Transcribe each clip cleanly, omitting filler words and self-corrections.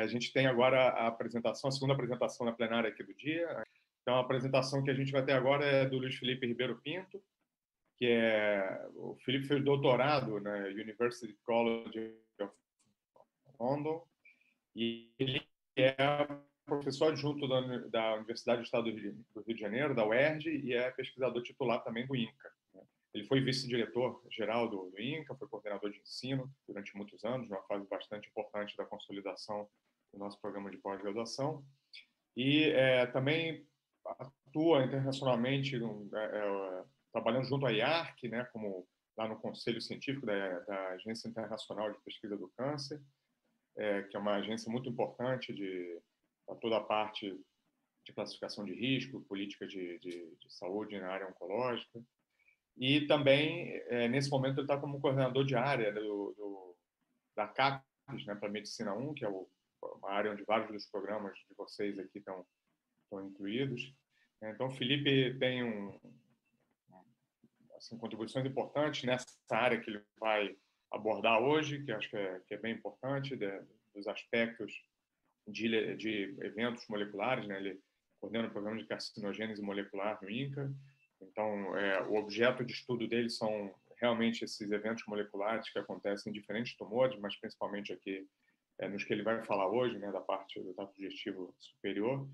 A gente tem agora a segunda apresentação na plenária aqui do dia. Então, a apresentação que a gente vai ter agora é do Luiz Felipe Ribeiro Pinto, o Felipe fez doutorado na University College of London e ele é professor adjunto da Universidade do Estado do Rio de Janeiro, da UERJ, e é pesquisador titular também do INCA. Ele foi vice-diretor-geral do INCA, foi coordenador de ensino durante muitos anos, numa fase bastante importante da consolidação do nosso programa de pós-graduação. E também atua internacionalmente, trabalhando junto à IARC, né, como lá no Conselho Científico da Agência Internacional de Pesquisa do Câncer, que é uma agência muito importante para toda a parte de classificação de risco, política de saúde na área oncológica. E também, nesse momento, ele está como coordenador de área da CAPES, né, para Medicina 1, que é uma área onde vários dos programas de vocês aqui estão incluídos. Então, o Felipe tem contribuições importantes nessa área que ele vai abordar hoje, que acho que é bem importante, dos aspectos de eventos moleculares, né? Ele coordena o programa de carcinogênese molecular no INCA. Então, o objeto de estudo dele são realmente esses eventos moleculares que acontecem em diferentes tumores, mas principalmente aqui nos que ele vai falar hoje, né, da parte do trato digestivo superior.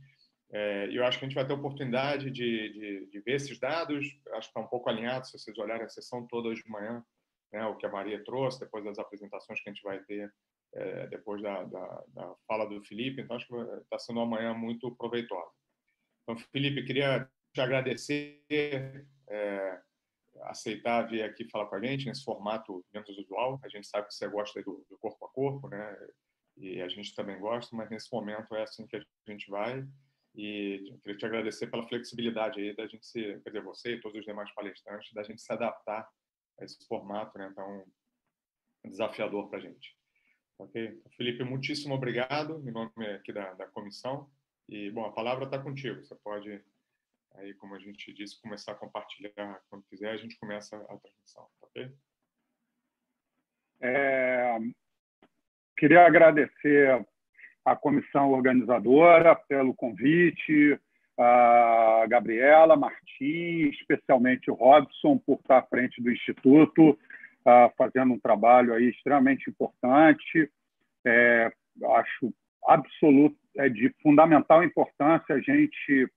E eu acho que a gente vai ter a oportunidade de ver esses dados. Acho que está um pouco alinhado, se vocês olharem a sessão toda hoje de manhã, né, o que a Maria trouxe, depois das apresentações que a gente vai ter, depois da fala do Felipe. Então, acho que está sendo uma manhã muito proveitosa. Então, Felipe, queria te agradecer, aceitar vir aqui falar com a gente nesse formato menos usual. A gente sabe que você gosta do corpo a corpo, né? E a gente também gosta, mas nesse momento é assim que a gente vai. E eu queria te agradecer pela flexibilidade aí da gente quer dizer, você e todos os demais palestrantes, da gente se adaptar a esse formato, né, tão desafiador para a gente. Ok? Felipe, muitíssimo obrigado, em nome aqui da comissão. E, bom, a palavra está contigo. Você pode, aí, como a gente disse, começar a compartilhar quando quiser, a gente começa a transmissão. Ok? Queria agradecer à comissão organizadora pelo convite, a Gabriela, Martim, especialmente o Robson, por estar à frente do Instituto, fazendo um trabalho aí extremamente importante. Acho de fundamental importância a gente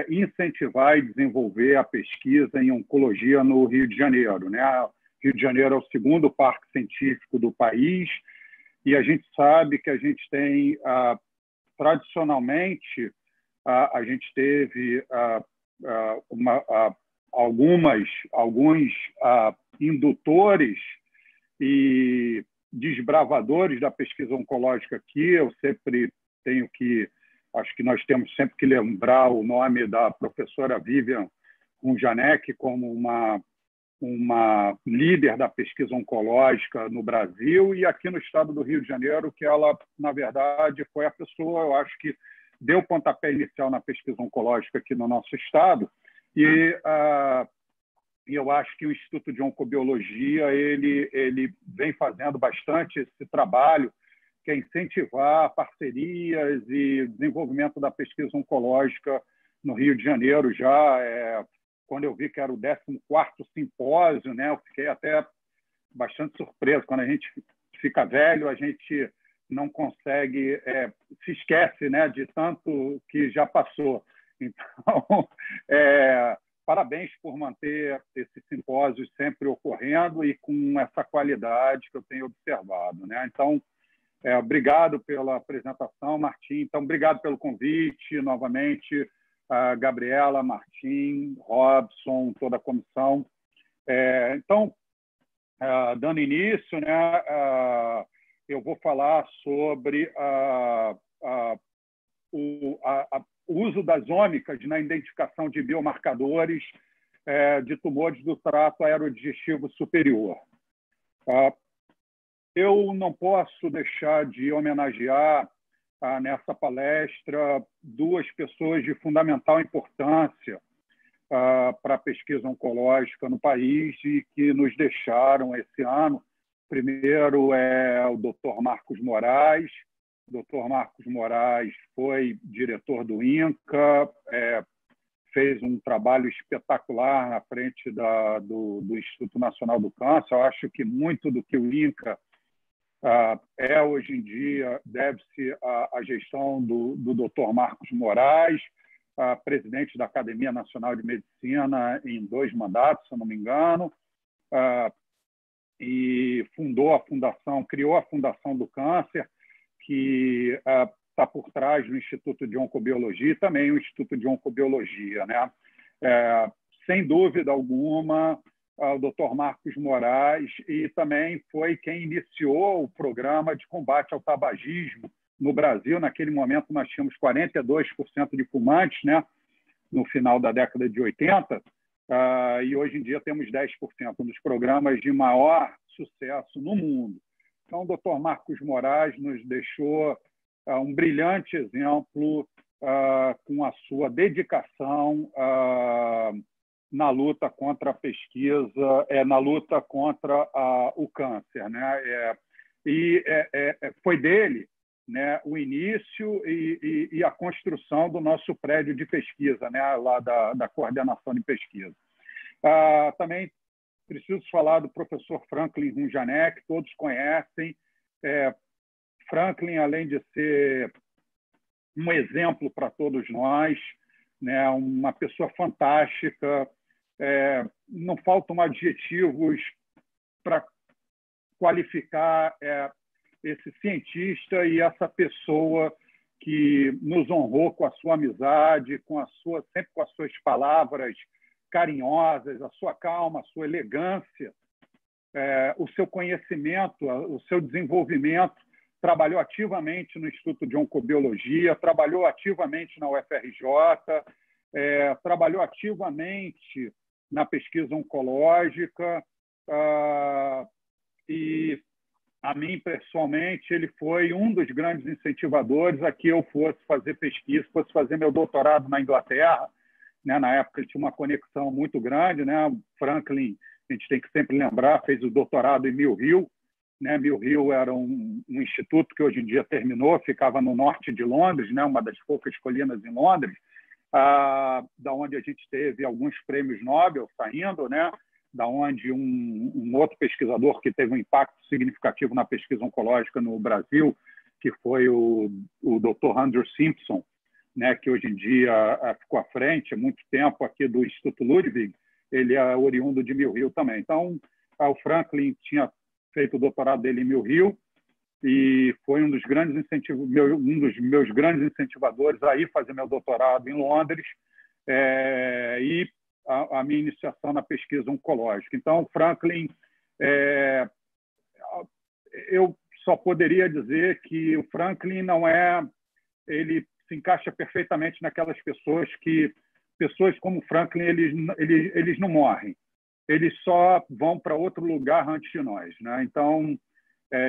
incentivar e desenvolver a pesquisa em oncologia no Rio de Janeiro, né? O Rio de Janeiro é o segundo parque científico do país e a gente sabe que a gente tem, tradicionalmente, a gente teve alguns indutores e desbravadores da pesquisa oncológica aqui. Eu sempre acho que nós temos sempre que lembrar o nome da professora Vivian Runjanek como uma líder da pesquisa oncológica no Brasil e aqui no estado do Rio de Janeiro, que ela, na verdade, foi a pessoa, eu acho que deu pontapé inicial na pesquisa oncológica aqui no nosso estado. E eu acho que o Instituto de Oncobiologia ele vem fazendo bastante esse trabalho, que é incentivar parcerias e desenvolvimento da pesquisa oncológica no Rio de Janeiro. Quando eu vi que era o 14º simpósio, né, eu fiquei até bastante surpreso. Quando a gente fica velho, a gente não consegue, se esquece, né, de tanto que já passou. Então, parabéns por manter esses simpósios sempre ocorrendo e com essa qualidade que eu tenho observado, né? Então, obrigado pela apresentação, Martim. Então, obrigado pelo convite, novamente, a Gabriela, Martim, Robson, toda a comissão. Então, dando início, né, eu vou falar sobre o uso das ômicas na identificação de biomarcadores de tumores do trato aerodigestivo superior. Eu não posso deixar de homenagear nessa palestra duas pessoas de fundamental importância para a pesquisa oncológica no país e que nos deixaram esse ano. Primeiro é o Dr. Marcos Moraes, Dr. Marcos Moraes foi diretor do INCA, fez um trabalho espetacular na frente do Instituto Nacional do Câncer. Eu acho que muito do que o INCA hoje em dia deve-se à gestão do Dr. Marcos Moraes, presidente da Academia Nacional de Medicina em 2 mandatos, se eu não me engano, e criou a Fundação do Câncer, que está por trás do Instituto de Oncobiologia e também o Instituto de Oncobiologia, né? Sem dúvida alguma, o Dr. Marcos Moraes, e também foi quem iniciou o programa de combate ao tabagismo no Brasil. Naquele momento, nós tínhamos 42% de fumantes, né? No final da década de 80, e hoje em dia temos 10%, um dos programas de maior sucesso no mundo. Então, o Dr. Marcos Moraes nos deixou um brilhante exemplo com a sua dedicação na luta contra a pesquisa, na luta contra o câncer, né? Foi dele, né, o início e a construção do nosso prédio de pesquisa, né, lá da coordenação de pesquisa. Também preciso falar do professor Franklin Runjanek, todos conhecem. Franklin, além de ser um exemplo para todos nós, né, uma pessoa fantástica, não faltam adjetivos para qualificar esse cientista e essa pessoa que nos honrou com a sua amizade, sempre com as suas palavras carinhosas, a sua calma, a sua elegância, o seu conhecimento, o seu desenvolvimento. Trabalhou ativamente no Instituto de Oncobiologia, trabalhou ativamente na UFRJ, trabalhou ativamente na pesquisa oncológica, e a mim, pessoalmente, ele foi um dos grandes incentivadores a que eu fosse fazer pesquisa, fosse fazer meu doutorado na Inglaterra, né? Na época ele tinha uma conexão muito grande, né? Franklin, a gente tem que sempre lembrar, fez o doutorado em Mill Hill, né? Mill Hill era um instituto que hoje em dia terminou, ficava no norte de Londres, né? Uma das poucas colinas em Londres, da onde a gente teve alguns prêmios Nobel saindo, né? Da onde um outro pesquisador que teve um impacto significativo na pesquisa oncológica no Brasil, que foi o Dr. Andrew Simpson, né, que hoje em dia ficou à frente há muito tempo aqui do Instituto Ludwig, ele é oriundo de Mill Hill também. Então, o Franklin tinha feito o doutorado dele em Mill Hill e foi um dos meus grandes incentivadores a ir fazer meu doutorado em Londres, e a minha iniciação na pesquisa oncológica. Então, Franklin, eu só poderia dizer que o Franklin ele se encaixa perfeitamente naquelas pessoas como Franklin, eles não morrem, eles só vão para outro lugar antes de nós, né? Então,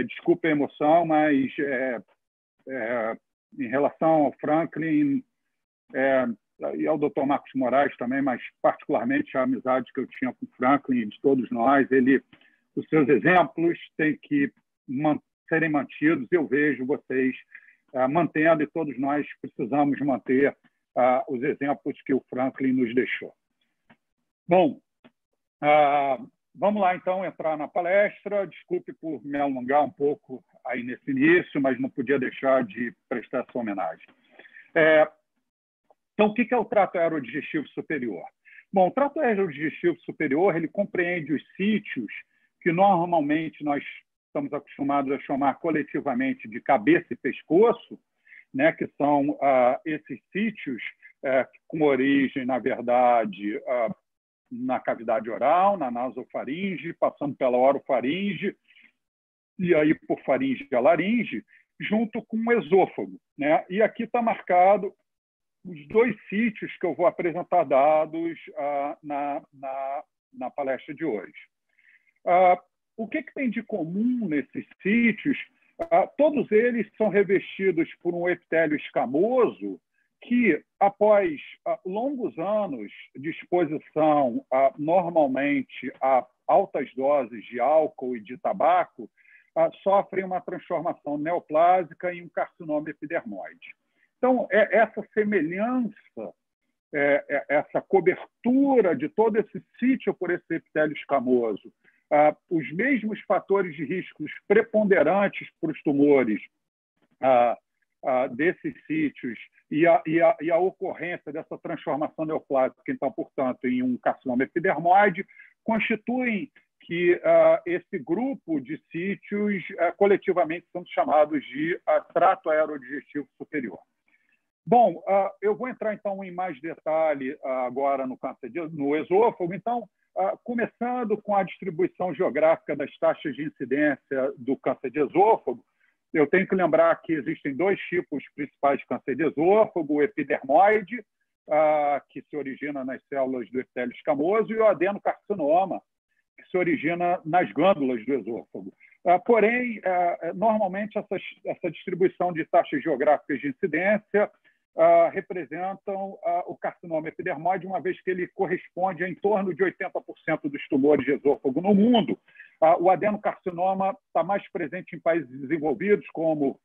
desculpe a emoção, mas em relação ao Franklin e ao Dr. Marcos Moraes também, mas particularmente a amizade que eu tinha com o Franklin e de todos nós, os seus exemplos têm que serem mantidos. Eu vejo vocês mantendo, e todos nós precisamos manter os exemplos que o Franklin nos deixou. Bom, vamos lá, então, entrar na palestra. Desculpe por me alongar um pouco aí nesse início, mas não podia deixar de prestar essa homenagem. Então, o que é o trato aerodigestivo superior? Bom, o trato aerodigestivo superior ele compreende os sítios que normalmente nós estamos acostumados a chamar coletivamente de cabeça e pescoço, né, que são esses sítios com origem, na verdade, na cavidade oral, na nasofaringe, passando pela orofaringe e aí por faringe e laringe, junto com o esôfago, né? E aqui está marcado os 2 sítios que eu vou apresentar dados na palestra de hoje. O que tem de comum nesses sítios? Todos eles são revestidos por um epitélio escamoso que, após longos anos de exposição normalmente a altas doses de álcool e de tabaco, sofrem uma transformação neoplásica em um carcinoma epidermoide. Então, essa semelhança, essa cobertura de todo esse sítio por esse epitélio escamoso, os mesmos fatores de riscos preponderantes para os tumores desses sítios e a ocorrência dessa transformação neoplásica, então, portanto, em um carcinoma epidermoide, constituem que esse grupo de sítios coletivamente são chamados de trato aerodigestivo superior. Bom, eu vou entrar, então, em mais detalhe agora no esôfago. Então, começando com a distribuição geográfica das taxas de incidência do câncer de esôfago, eu tenho que lembrar que existem dois tipos principais de câncer de esôfago: o epidermoide, que se origina nas células do epitélio escamoso, e o adenocarcinoma, que se origina nas glândulas do esôfago. Porém, normalmente, essa distribuição de taxas geográficas de incidência representam o carcinoma epidermoide, uma vez que ele corresponde a em torno de 80% dos tumores de esôfago no mundo. O adenocarcinoma está mais presente em países desenvolvidos, como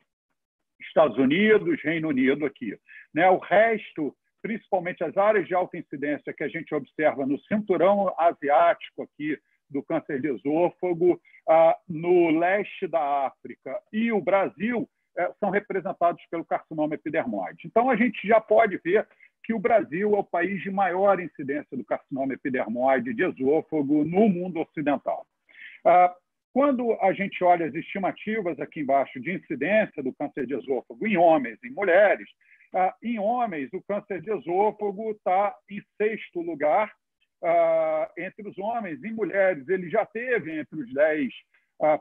Estados Unidos, Reino Unido, aqui. O resto, principalmente as áreas de alta incidência que a gente observa no cinturão asiático aqui do câncer de esôfago, no leste da África e o Brasil, são representados pelo carcinoma epidermoide. Então, a gente já pode ver que o Brasil é o país de maior incidência do carcinoma epidermoide de esôfago no mundo ocidental. Quando a gente olha as estimativas aqui embaixo de incidência do câncer de esôfago em homens e mulheres, em homens, o câncer de esôfago está em 6º lugar entre os homens. Em mulheres, ele já teve entre os 10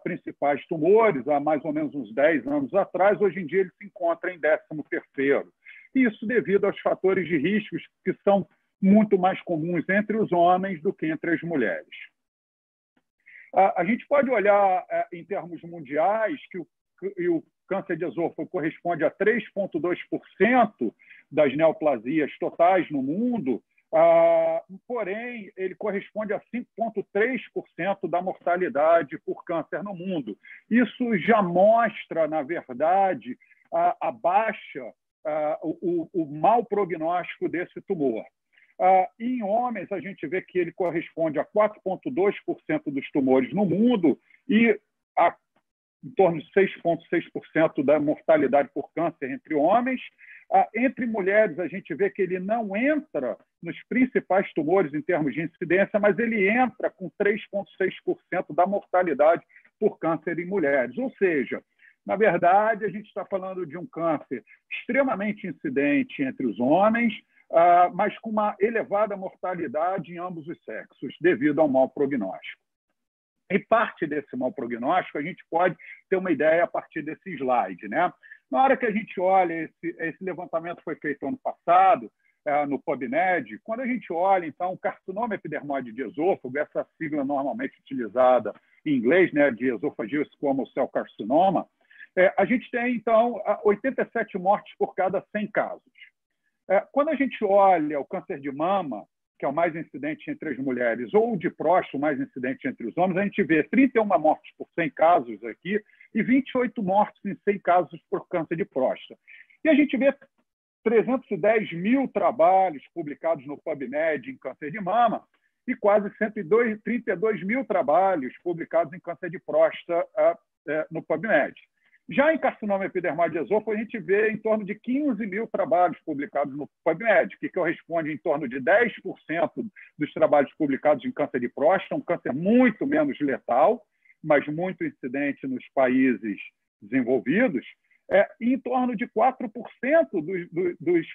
principais tumores, há mais ou menos uns 10 anos atrás. Hoje em dia, ele se encontra em 13º. Isso devido aos fatores de riscos que são muito mais comuns entre os homens do que entre as mulheres. A gente pode olhar em termos mundiais que o câncer de esôfago corresponde a 3,2% das neoplasias totais no mundo, porém, ele corresponde a 5,3% da mortalidade por câncer no mundo. Isso já mostra, na verdade, a baixa, o mau prognóstico desse tumor. Em homens, a gente vê que ele corresponde a 4,2% dos tumores no mundo e a em torno de 6,6% da mortalidade por câncer entre homens. Entre mulheres, a gente vê que ele não entra nos principais tumores em termos de incidência, mas ele entra com 3,6% da mortalidade por câncer em mulheres. Ou seja, na verdade, a gente está falando de um câncer extremamente incidente entre os homens, mas com uma elevada mortalidade em ambos os sexos, devido ao mau prognóstico. E parte desse mau prognóstico a gente pode ter uma ideia a partir desse slide, né? Na hora que a gente olha, esse levantamento foi feito ano passado, no PubMed. Quando a gente olha, então, o carcinoma epidermoide de esôfago, essa sigla normalmente utilizada em inglês, né, de esophageal squamous cell carcinoma, a gente tem, então, 87 mortes por cada 100 casos. Quando a gente olha o câncer de mama, que é o mais incidente entre as mulheres, ou de próstata, o mais incidente entre os homens, a gente vê 31 mortes por 100 casos aqui e 28 mortes em 100 casos por câncer de próstata. E a gente vê 310 mil trabalhos publicados no PubMed em câncer de mama e quase 132 mil trabalhos publicados em câncer de próstata no PubMed. Já em carcinoma epidermoide de esôfago, a gente vê em torno de 15 mil trabalhos publicados no PubMed, que corresponde em torno de 10% dos trabalhos publicados em câncer de próstata, um câncer muito menos letal, mas muito incidente nos países desenvolvidos, e em torno de 4%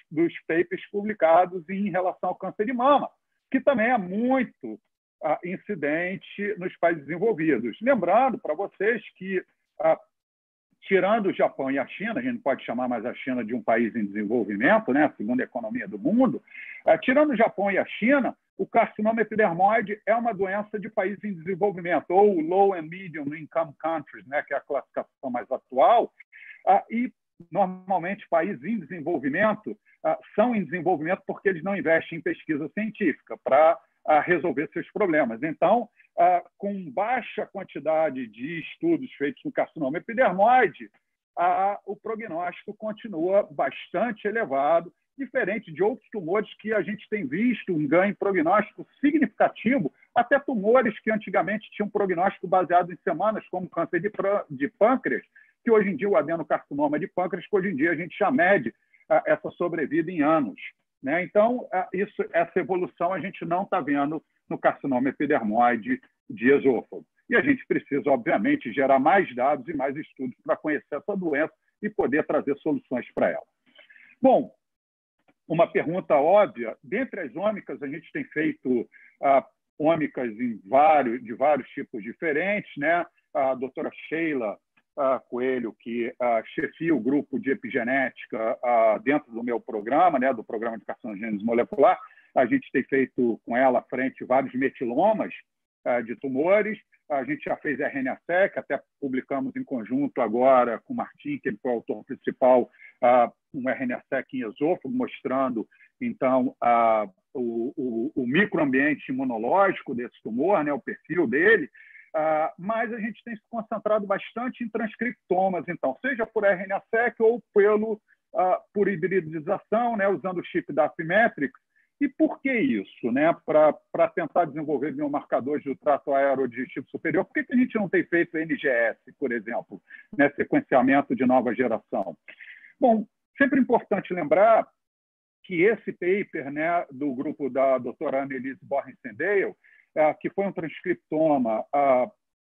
dos papers publicados em relação ao câncer de mama, que também é muito incidente nos países desenvolvidos. Lembrando para vocês que tirando o Japão e a China, a gente não pode chamar mais a China de um país em desenvolvimento, né, a segunda economia do mundo, tirando o Japão e a China, o carcinoma epidermoide é uma doença de países em desenvolvimento, ou low and medium income countries, né, que é a classificação mais atual, e normalmente países em desenvolvimento são em desenvolvimento porque eles não investem em pesquisa científica para resolver seus problemas. Então, com baixa quantidade de estudos feitos no carcinoma epidermoide, o prognóstico continua bastante elevado, diferente de outros tumores que a gente tem visto um ganho prognóstico significativo, até tumores que antigamente tinham prognóstico baseado em semanas, como câncer de pâncreas, que hoje em dia o adenocarcinoma de pâncreas, que hoje em dia a gente já mede essa sobrevida em anos, né? Então, essa evolução a gente não está vendo no carcinoma epidermoide de esôfago. E a gente precisa, obviamente, gerar mais dados e mais estudos para conhecer essa doença e poder trazer soluções para ela. Bom, uma pergunta óbvia, dentre as ômicas, a gente tem feito ômicas de vários tipos diferentes, né? A doutora Sheila Coelho, que chefia o grupo de epigenética dentro do meu programa, né? Do programa de carcinogênese molecular, a gente tem feito com ela à frente vários metilomas de tumores. A gente já fez RNA-seq, até publicamos em conjunto agora com o Martim, que ele foi o autor principal, um RNA-seq em esôfago, mostrando, então, o microambiente imunológico desse tumor, né, o perfil dele, mas a gente tem se concentrado bastante em transcriptomas, então, seja por RNA-seq ou por hibridização, né, usando o chip da Affymetrix. E por que isso, né? Para tentar desenvolver biomarcadores do trato aerodigestivo superior, por que a gente não tem feito NGS, por exemplo, né? Sequenciamento de nova geração? Bom, sempre importante lembrar que esse paper, né, do grupo da doutora Annelise Borrensendale, que foi um transcriptoma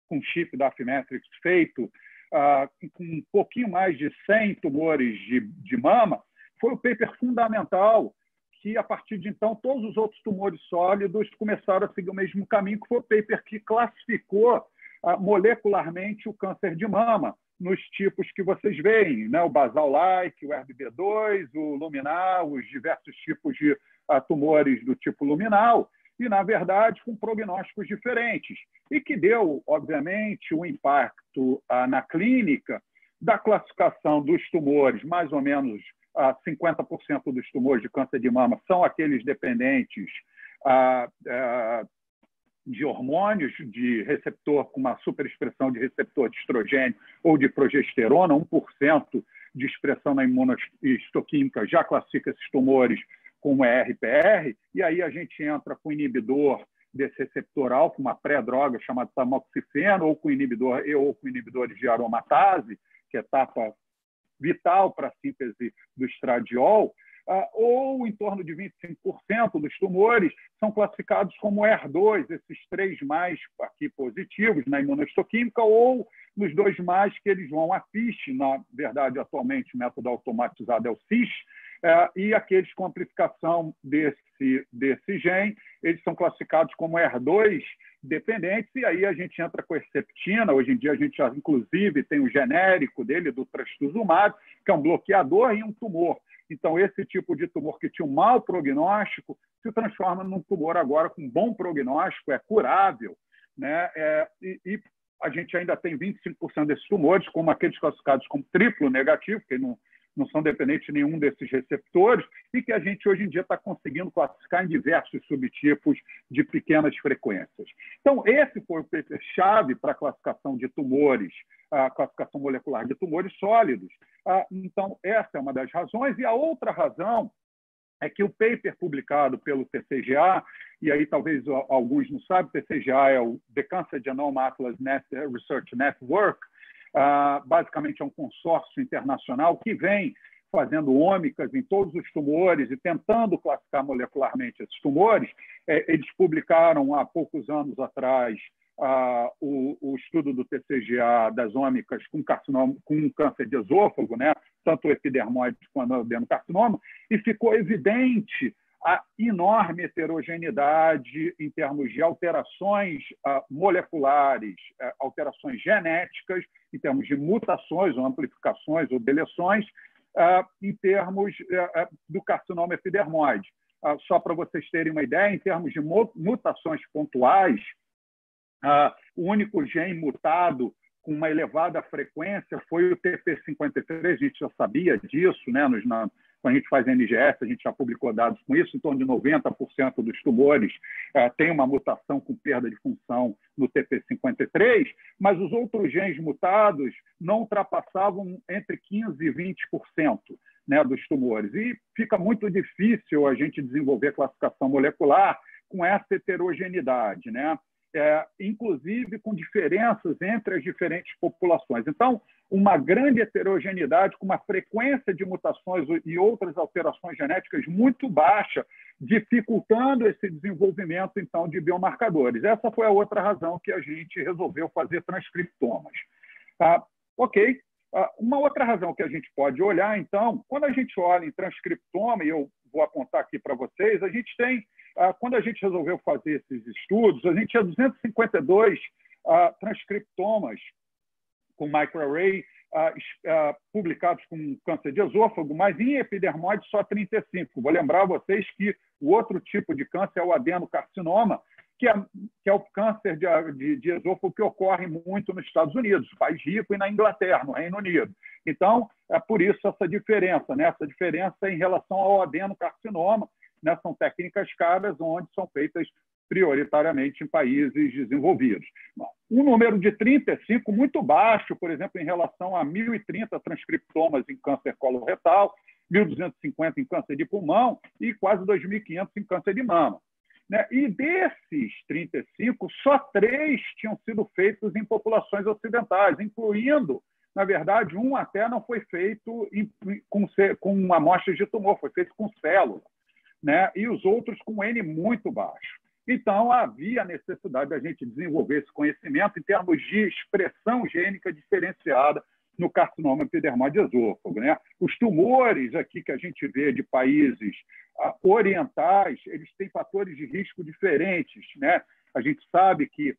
com chip da Affymetrix feito com um pouquinho mais de 100 tumores de mama, foi o paper fundamental que, a partir de então, todos os outros tumores sólidos começaram a seguir o mesmo caminho, que foi o paper que classificou molecularmente o câncer de mama nos tipos que vocês veem, né? O basal-like, o RBB2, o luminal, os diversos tipos de tumores do tipo luminal, e, na verdade, com prognósticos diferentes, e que deu, obviamente, um impacto na clínica da classificação dos tumores, mais ou menos 50% dos tumores de câncer de mama são aqueles dependentes de hormônios, de receptor com uma superexpressão de receptor de estrogênio ou de progesterona, 1% de expressão na imunohistoquímica já classifica esses tumores como ERPR, e aí a gente entra com inibidor desse receptor alfa, uma pré-droga chamada tamoxifeno, ou com inibidores de aromatase, que é etapa vital para a síntese do estradiol, ou em torno de 25% dos tumores são classificados como ER2, esses 3 mais aqui positivos na imunohistoquímica, ou nos 2 mais que eles vão a FISH, na verdade, atualmente o método automatizado é o CISH, e aqueles com amplificação desse gene, eles são classificados como ER2 dependentes, e aí a gente entra com a Herceptina. Hoje em dia a gente já, inclusive, tem o genérico dele, do trastuzumab, que é um bloqueador e um tumor. Então, esse tipo de tumor que tinha um mau prognóstico se transforma num tumor agora com bom prognóstico, é curável, né? E a gente ainda tem 25% desses tumores, como aqueles classificados como triplo negativo, que não são dependentes de nenhum desses receptores, e que a gente hoje em dia está conseguindo classificar em diversos subtipos de pequenas frequências. Então, esse foi o paper-chave para a classificação de tumores, a classificação molecular de tumores sólidos. Então, essa é uma das razões. E a outra razão é que o paper publicado pelo TCGA, e aí talvez alguns não sabem, o TCGA é o The Cancer Genome Atlas Research Network, basicamente é um consórcio internacional que vem fazendo ômicas em todos os tumores e tentando classificar molecularmente esses tumores. Eles publicaram há poucos anos atrás o estudo do TCGA das ômicas com câncer de esôfago, né? Tanto o epidermoide quanto o adenocarcinoma, e ficou evidente a enorme heterogeneidade em termos de alterações moleculares, alterações genéticas, em termos de mutações ou amplificações ou deleções, em termos do carcinoma epidermoide. Só para vocês terem uma ideia, em termos de mutações pontuais, o único gene mutado com uma elevada frequência foi o TP53, a gente já sabia disso, né, Quando a gente faz NGS, a gente já publicou dados com isso, em torno de 90% dos tumores tem uma mutação com perda de função no TP53, mas os outros genes mutados não ultrapassavam entre 15% e 20%, né, dos tumores. E fica muito difícil a gente desenvolver classificação molecular com essa heterogeneidade, né? Inclusive com diferenças entre as diferentes populações. Então, uma grande heterogeneidade com uma frequência de mutações e outras alterações genéticas muito baixa, dificultando esse desenvolvimento, então, de biomarcadores. Essa foi a outra razão que a gente resolveu fazer transcriptomas. Ok. Uma outra razão que a gente pode olhar, então, quando a gente olha em transcriptoma, e eu vou apontar aqui para vocês, a gente tem, quando a gente resolveu fazer esses estudos, a gente tinha 252 transcriptomas com microarray publicados com câncer de esôfago, mas em epidermoide só 35. Vou lembrar a vocês que o outro tipo de câncer é o adenocarcinoma, que é o câncer de esôfago que ocorre muito nos Estados Unidos, país rico, e na Inglaterra, no Reino Unido. Então, é por isso essa diferença, né? Essa diferença em relação ao adenocarcinoma, né? São técnicas caras onde são feitas prioritariamente em países desenvolvidos. Um número de 35 muito baixo, por exemplo, em relação a 1.030 transcriptomas em câncer coloretal, 1.250 em câncer de pulmão e quase 2.500 em câncer de mama. E desses 35, só 3 tinham sido feitos em populações ocidentais, incluindo, na verdade, um até não foi feito com amostras de tumor, foi feito com célula, né? E os outros com N muito baixo. Então, havia a necessidade da gente desenvolver esse conhecimento em termos de expressão gênica diferenciada no carcinoma epidermoide esôfago, né? Os tumores aqui que a gente vê de países orientais, eles têm fatores de risco diferentes, né? A gente sabe que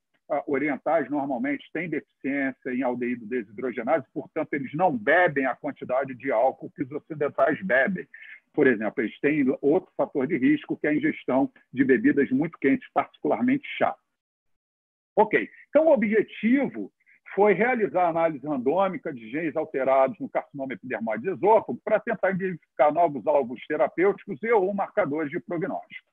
orientais normalmente têm deficiência em aldeído desidrogenase, portanto, eles não bebem a quantidade de álcool que os ocidentais bebem. Por exemplo, eles têm outro fator de risco, que é a ingestão de bebidas muito quentes, particularmente chá. Ok, então o objetivo foi realizar a análise randômica de genes alterados no carcinoma epidermoide esôfago para tentar identificar novos alvos terapêuticos e ou marcadores de prognóstico.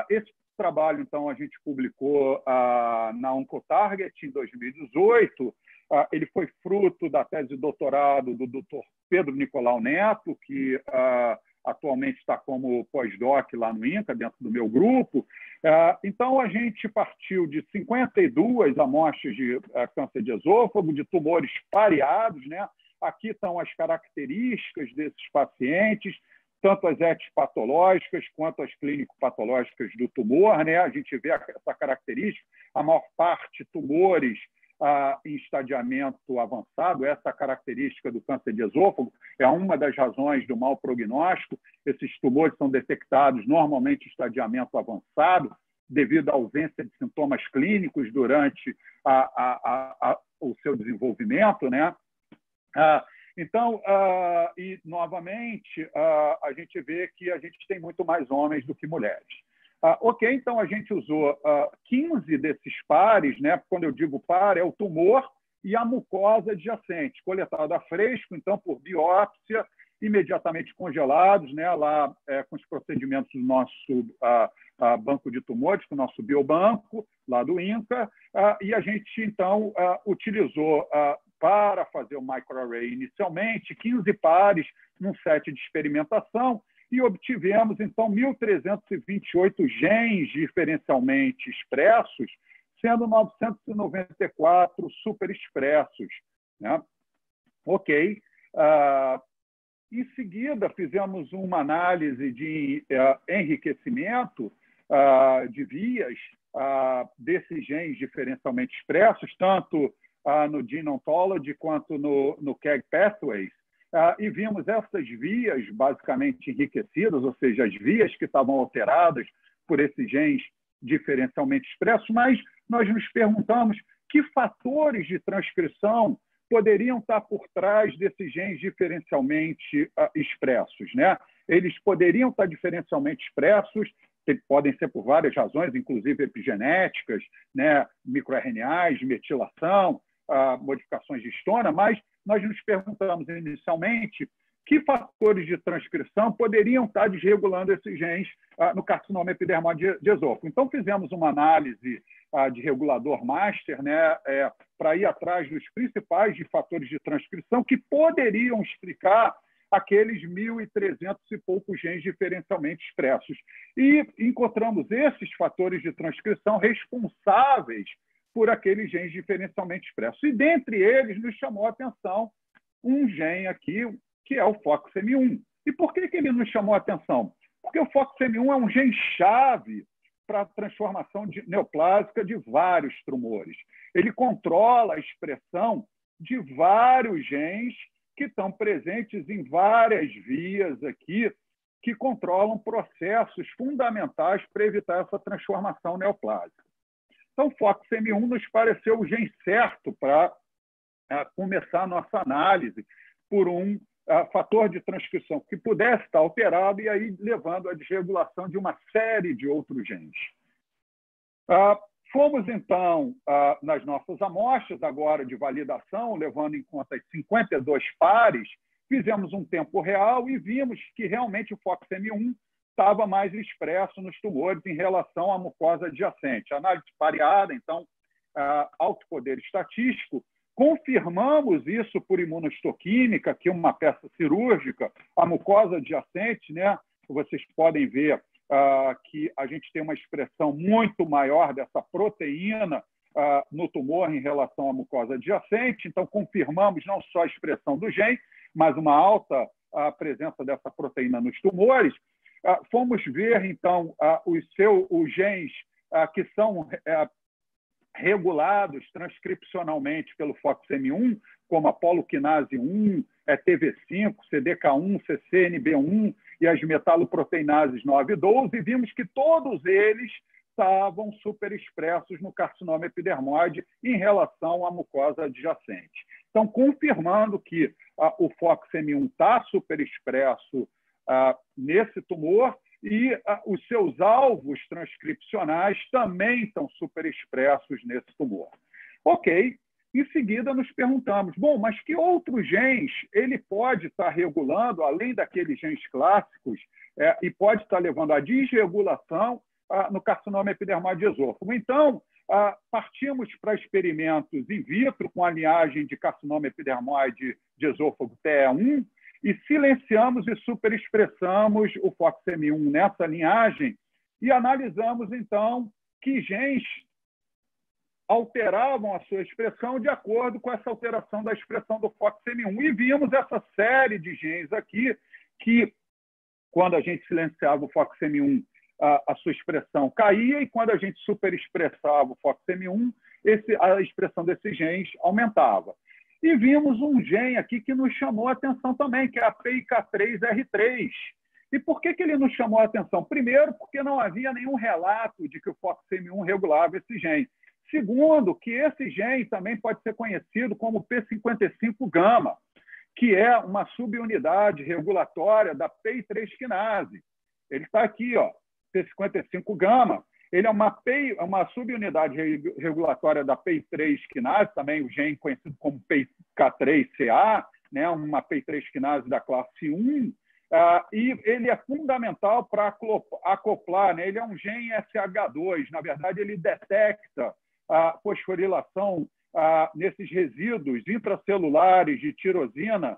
Esse trabalho, então, a gente publicou na Oncotarget em 2018. Ele foi fruto da tese de doutorado do Dr. Pedro Nicolau Neto, que atualmente está como pós-doc lá no INCA, dentro do meu grupo. Então, a gente partiu de 52 amostras de câncer de esôfago, de tumores pareados, né? Aqui estão as características desses pacientes, tanto as etipatológicas quanto as clínico-patológicas do tumor, né? A gente vê essa característica, a maior parte tumores em estadiamento avançado. Essa característica do câncer de esôfago é uma das razões do mau prognóstico. Esses tumores são detectados normalmente em estadiamento avançado, devido à ausência de sintomas clínicos durante o seu desenvolvimento, né? Então, e novamente, a gente vê que a gente tem muito mais homens do que mulheres. Ok, então a gente usou 15 desses pares, né? Quando eu digo par, é o tumor e a mucosa adjacente, coletado a fresco, então por biópsia, imediatamente congelados, né? Lá com os procedimentos do nosso banco de tumores, com o nosso biobanco, lá do INCA, e a gente, então, utilizou para fazer o microarray inicialmente 15 pares num set de experimentação, e obtivemos, então, 1.328 genes diferencialmente expressos, sendo 994 superexpressos, né? Ok. Em seguida, fizemos uma análise de enriquecimento de vias desses genes diferencialmente expressos, tanto no Gene Ontology quanto no KEGG Pathways, e vimos essas vias basicamente enriquecidas, ou seja, as vias que estavam alteradas por esses genes diferencialmente expressos, mas nós nos perguntamos que fatores de transcrição poderiam estar por trás desses genes diferencialmente expressos, né? Eles poderiam estar diferencialmente expressos, podem ser por várias razões, inclusive epigenéticas, né? MicroRNAs, metilação, modificações de histona, mas nós nos perguntamos inicialmente que fatores de transcrição poderiam estar desregulando esses genes no carcinoma epidermoide de esôfago. Então, fizemos uma análise de regulador master, né, para ir atrás dos principais fatores de transcrição que poderiam explicar aqueles 1.300 e poucos genes diferencialmente expressos. E encontramos esses fatores de transcrição responsáveis por aqueles genes diferencialmente expressos. E, dentre eles, nos chamou a atenção um gene aqui, que é o FOXM1. E por que ele nos chamou a atenção? Porque o FOXM1 é um gene-chave para a transformação neoplásica de vários tumores. Ele controla a expressão de vários genes que estão presentes em várias vias aqui, que controlam processos fundamentais para evitar essa transformação neoplásica. Então, o FOXM1 nos pareceu o gene certo para começar a nossa análise por um fator de transcrição que pudesse estar alterado e aí levando à desregulação de uma série de outros genes. Fomos, então, nas nossas amostras agora de validação, levando em conta as 52 pares, fizemos um tempo real e vimos que realmente o FOXM1 estava mais expresso nos tumores em relação à mucosa adjacente. Análise pareada, então, alto poder estatístico. Confirmamos isso por imunohistoquímica, que é uma peça cirúrgica, a mucosa adjacente, né? Vocês podem ver que a gente tem uma expressão muito maior dessa proteína no tumor em relação à mucosa adjacente. Então, confirmamos não só a expressão do gene, mas uma alta presença dessa proteína nos tumores. Fomos ver, então, os genes que são regulados transcripcionalmente pelo FOXM1, como a poloquinase 1, TV5, CDK1, CCNB1 e as metaloproteinases 9 e 12, e vimos que todos eles estavam superexpressos no carcinoma epidermoide em relação à mucosa adjacente. Então, confirmando que o FOXM1 está superexpresso nesse tumor, e os seus alvos transcripcionais também estão superexpressos nesse tumor. Ok, em seguida nos perguntamos, bom, mas que outros genes ele pode estar regulando, além daqueles genes clássicos, e pode estar levando à desregulação no carcinoma epidermoide de esôfago? Então, partimos para experimentos in vitro com a linhagem de carcinoma epidermoide de esôfago TE1, e silenciamos e superexpressamos o FOXM1 nessa linhagem e analisamos, então, que genes alteravam a sua expressão de acordo com essa alteração da expressão do FOXM1. E vimos essa série de genes aqui que, quando a gente silenciava o FOXM1, a sua expressão caía, e quando a gente superexpressava o FOXM1, a expressão desses genes aumentava. E vimos um gene aqui que nos chamou a atenção também, que é a PIK3R3. E por que ele nos chamou a atenção? Primeiro, porque não havia nenhum relato de que o FOXM1 regulava esse gene. Segundo, que esse gene também pode ser conhecido como P55-gama, que é uma subunidade regulatória da PI3 quinase. Ele está aqui, ó, P55-gama. Ele é uma subunidade regulatória da PI3 quinase, também o gene conhecido como PIK3CA, né, uma PI3 quinase da classe 1, e ele é fundamental para acoplar, né, ele é um gene SH2, na verdade ele detecta a fosforilação nesses resíduos intracelulares de tirosina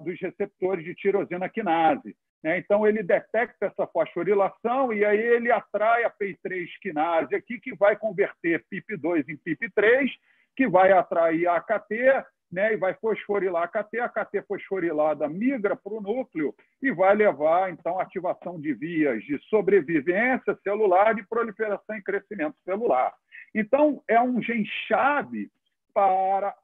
dos receptores de tirosina quinase. Então, ele detecta essa fosforilação e aí ele atrai a PI3 quinase aqui, que vai converter PIP2 em PIP3, que vai atrair a AKT, né, e vai fosforilar a AKT fosforilada migra para o núcleo e vai levar, então, à ativação de vias de sobrevivência celular e proliferação e crescimento celular. Então, é um gene-chave para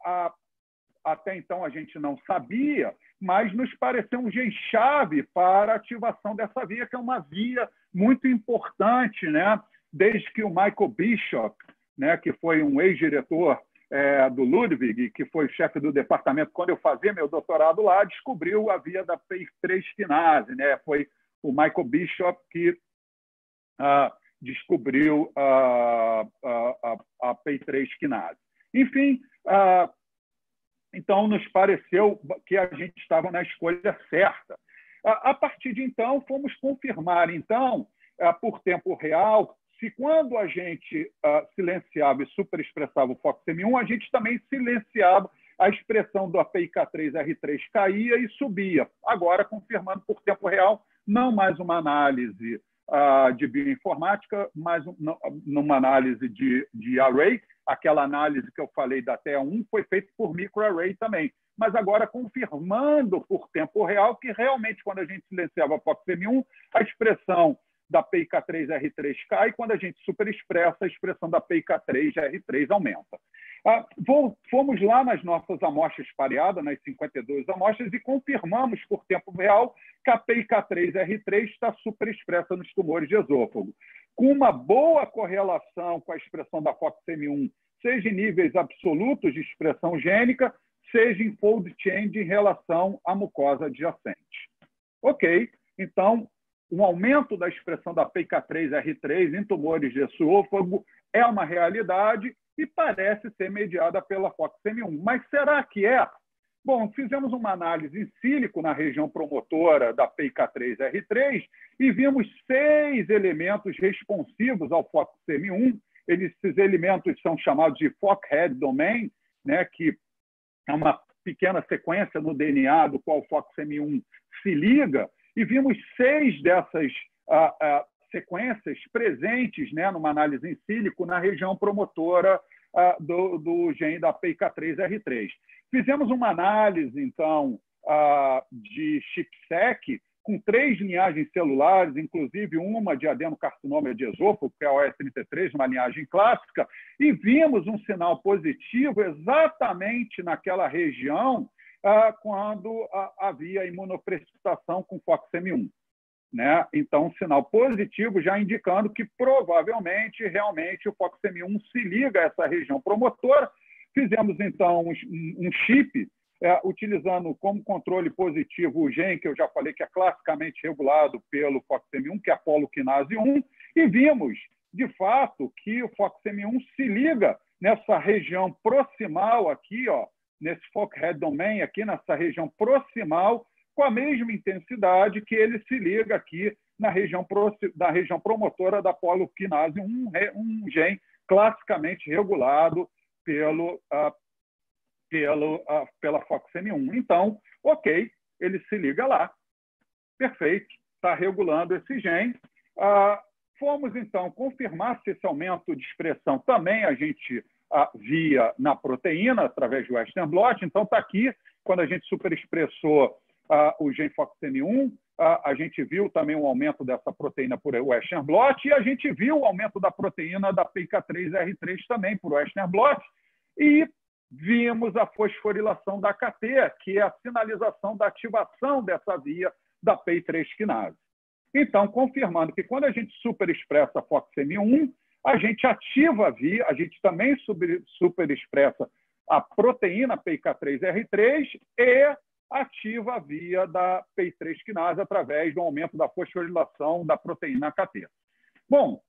até então a gente não sabia, mas nos pareceu um gene-chave para a ativação dessa via, que é uma via muito importante, né? Desde que o Michael Bishop, né, que foi um ex-diretor do Ludwig, que foi chefe do departamento, quando eu fazia meu doutorado lá, descobriu a via da PI3 quinase, né? Foi o Michael Bishop que descobriu a PI3 quinase. Enfim, Então, nos pareceu que a gente estava na escolha certa. A partir de então, fomos confirmar, então, por tempo real, se quando a gente silenciava e superexpressava o FOXM1, a gente também silenciava a expressão do APIK3R3 caía e subia. Agora, confirmando por tempo real, não mais uma análise de bioinformática, mas numa análise de array. Aquela análise que eu falei da TE1 foi feita por microarray também. Mas agora confirmando por tempo real que realmente, quando a gente silenciava a FOXM1, a expressão da PIK3R3 cai, quando a gente superexpressa, a expressão da PIK3R3 aumenta. Fomos lá nas nossas amostras pareadas, nas 52 amostras, e confirmamos por tempo real que a PIK3R3 está superexpressa nos tumores de esôfago, com uma boa correlação com a expressão da FOXM1, seja em níveis absolutos de expressão gênica, seja em fold change em relação à mucosa adjacente. Ok, então, um aumento da expressão da PIK3R3 em tumores de esôfago é uma realidade e parece ser mediada pela FOXM1. Mas será que é? Bom, fizemos uma análise in sílico na região promotora da PIK3R3 e vimos 6 elementos responsivos ao FOXM1. Esses elementos são chamados de FOC-head domain, né, que é uma pequena sequência no DNA do qual o FOXM1 se liga, e vimos 6 dessas sequências presentes, né, numa análise in sílico na região promotora do gene da PIK3R3. Fizemos uma análise, então, de ChIP-seq com 3 linhagens celulares, inclusive uma de adenocarcinoma de esôfago, que é a OS33, uma linhagem clássica, e vimos um sinal positivo exatamente naquela região quando havia imunoprecipitação com FOXM1. Né? Então, um sinal positivo já indicando que provavelmente, realmente, o FOXM1 se liga a essa região promotora. Fizemos, então, um chip, utilizando como controle positivo o gene, que eu já falei que é classicamente regulado pelo FOXM1, que é a poloquinase 1, e vimos, de fato, que o FOXM1 se liga nessa região proximal aqui, ó, nesse FOC-head domain, aqui nessa região proximal, com a mesma intensidade que ele se liga aqui na região promotora da poloquinase 1, um gene classicamente regulado pela FOXM1. Então, ok, ele se liga lá. Perfeito, está regulando esse gene. Fomos, então, confirmar se esse aumento de expressão também a gente via na proteína, através do Western blot. Então, está aqui, quando a gente superexpressou o gene FOXM1, a gente viu também um aumento dessa proteína por Western blot, e a gente viu o aumento da proteína da PIK3R3 também por Western blot, e vimos a fosforilação da AKT, que é a sinalização da ativação dessa via da PI3 quinase. Então, confirmando que quando a gente superexpressa a FOXM1, a gente ativa a via, a gente também superexpressa a proteína PIK3R3 e ativa a via da PI3 quinase através do aumento da fosforilação da proteína AKT. Bom,